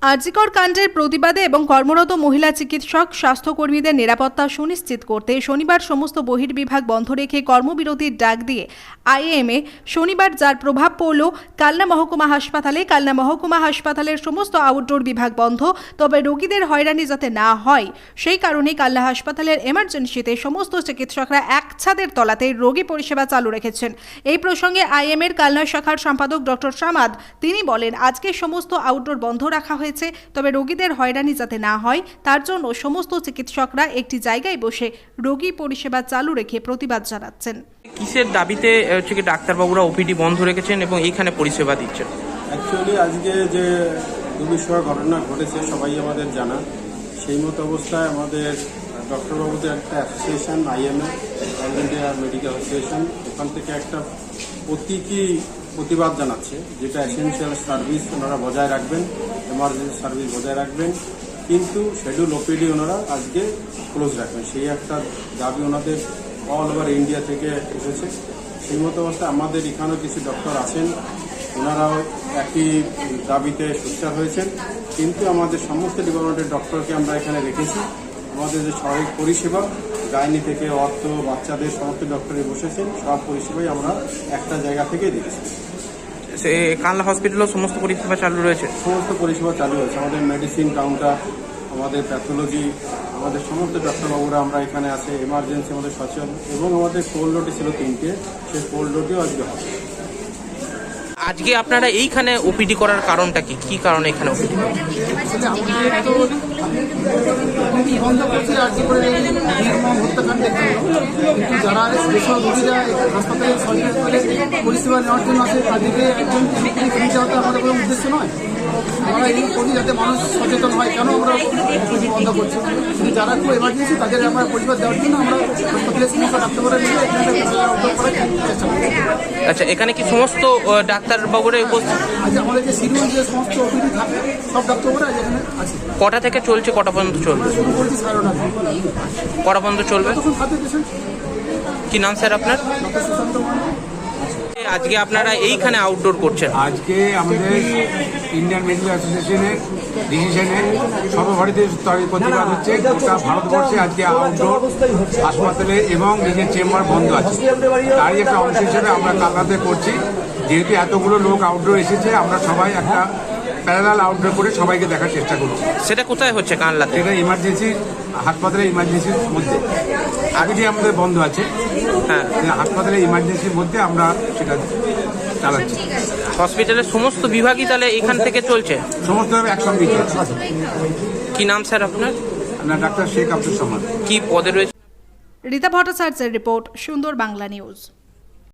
আরজিকর কাণ্ডের প্রতিবাদে এবং কর্মরত মহিলা চিকিৎসক স্বাস্থ্যকর্মীদের নিরাপত্তা সুনিশ্চিত করতে শনিবার সমস্ত বহির্বিভাগ বন্ধ রেখে কর্মবিরতির ডাক দিয়ে আইএমএ শনিবার যার প্রভাব পড়ল কালনা মহকুমা হাসপাতালে। কালনা মহকুমা হাসপাতালের সমস্ত আউটডোর বিভাগ বন্ধ, তবে রোগীদের হয়রানি যাতে না হয় সেই কারণে কালনা হাসপাতালের এমার্জেন্সিতে সমস্ত চিকিৎসকরা এক ছাদের তলাতে রোগী পরিষেবা চালু রেখেছেন। এই প্রসঙ্গে আইএমএর কালনা শাখার সম্পাদক ডক্টর সামাদ তিনি বলেন, আজকে সমস্ত আউটডোর বন্ধ রাখা হয়েছে, তবে রোগীদের হয়রানি যাতে না হয় তার জন্য সমস্ত চিকিৎসকরা একটি জায়গায় বসে রোগী পরিষেবা চালু রেখে প্রতিবাদ জানাচ্ছেন। কিসের দাবিতে কি ডাক্তারবাবুরা ওপিডি বন্ধ রেখেছেন এবং এইখানে পরিষেবা দিচ্ছেন? অ্যাকচুয়ালি আজকে যে দুর্বিষহ ঘটনা ঘটেছে সবাই আমাদের জানা, সেই মতো অবস্থায় আমাদের ডক্টরবাবুদের একটা association IMA all India medical association ওখান থেকে একটা প্রতীকী প্রতিবাদ জানাচ্ছে, যেটা এসেনশিয়াল সার্ভিস ওনারা বজায় রাখবেন, এমার্জেন্সি সার্ভিস বজায় রাখবেন, কিন্তু শিডিউল ওপিডি ওনারা আজকে ক্লোজ রাখবেন। সেই একটা দাবি ওনাদের অল ওভার ইন্ডিয়া থেকে এসেছে। সেই মতো অবস্থায় আমাদের এখানেও কিছু ডক্টর আছেন, ওনারাও একই দাবিতে সোচ্চার হয়েছেন, কিন্তু আমাদের সমস্ত ডিপার্টমেন্টের ডক্টরকে আমরা এখানে রেখেছি। আমাদের যে স্বাভাবিক পরিষেবা গাইনি থেকে অর্থ বাচ্চাদের সমস্ত ডক্টরে বসেছেন, সব পরিষেবাই আমরা একটা জায়গা থেকে দিচ্ছি। কালনা হসপিটালও সমস্ত পরিষেবা চালু রয়েছে? সমস্ত পরিষেবা চালু রয়েছে। আমাদের মেডিসিন কাউন্টার, আমাদের প্যাথোলজি, আমাদের সমস্ত ডক্টরবাবুরা আমরা এখানে আছে। এমার্জেন্সি আমাদের সচেতন এবং আমাদের কোল্ড ডোটি ছিল 3টে, সেই কোল্ড ডোটিও আজকে হবে। আজকে আপনারা এইখানে ওপিডি করার কারণটা কি? কি কারণে এখানে ওপিডি? বন্ধ করছি আজকে করে হত্যাকাণ্ডের জন্য, কিন্তু যারা স্পেশাল রোগীরা হাসপাতালে সরকারি পরিষেবা নেওয়ার জন্য আছে তাদেরকে একজন ফ্রি দেওয়াটা আমাদের কোনো উদ্দেশ্য নয়। আমরা এই করি যাতে মানুষ সচেতন হয়, কেন আমরা বন্ধ করছি। কিন্তু যারা খুব এমার্জেন্সি তাদের আমরা পরিষেবা দেওয়ার জন্য আমরা হাসপাতালের সমস্ত ডাক্তারবাবুরা মিলে এখানে করার চেষ্টা করি। আচ্ছা, এখানে কি সমস্ত ডাক্তারবাবুরা উপস্থিত? আচ্ছা, আমাদের যে সিনিয়র যে সমস্ত ওপিডি থাকে সব ডাক্তারবাবুরা এখানে আছে। কটা থেকে চলছে, কটা পর্যন্ত চলবে? শুরু করেছি 9:30। কটা পর্যন্ত চলবে? তখন থাকে পেশেন্ট। কি নাম স্যার আপনার? ডক্টর সুশান্ত মান্না। আজকে আপনারা এইখানে আউটডোর করছেন? আজকে আমাদের ইন্ডিয়ান মেডিকেল অ্যাসোসিয়েশনের ডিসিশনে সর্বভারতীয় স্তরে প্রতিবাদ হচ্ছে। গোটা ভারতবর্ষে আজকে আউটডোর হাসপাতালে এবং নিজের চেম্বার বন্ধ আছে। তারই একটা অংশ হিসেবে আমরা কালনাতে করছি। যেহেতু এতগুলো লোক আউটডোর এসেছে, আমরা সবাই একটা প্যারালাল আউটডোর করে সবাইকে দেখার চেষ্টা করছি। সেটা কোথায় হচ্ছে? কালনাতে? এটা ইমার্জেন্সি হাসপাতালে, ইমার্জেন্সির মধ্যে আগেটি আমাদের বন্ধ আছে। হ্যাঁ, হাসপাতালে ইমার্জেন্সির মধ্যে আমরা সেটা চালাচ্ছি। হসপিটালের সমস্ত বিভাগই তাহলে এখান থেকে চলছে? সমস্তভাবে একসঙ্গে চলছে। কি নাম স্যার আপনার? আপনার ডাক্তার শেখ আব্দুল সামাদ। কি পদে রয়েছে? রীতা ভট্টাচার্যের রিপোর্ট, সুন্দর বাংলা নিউজ।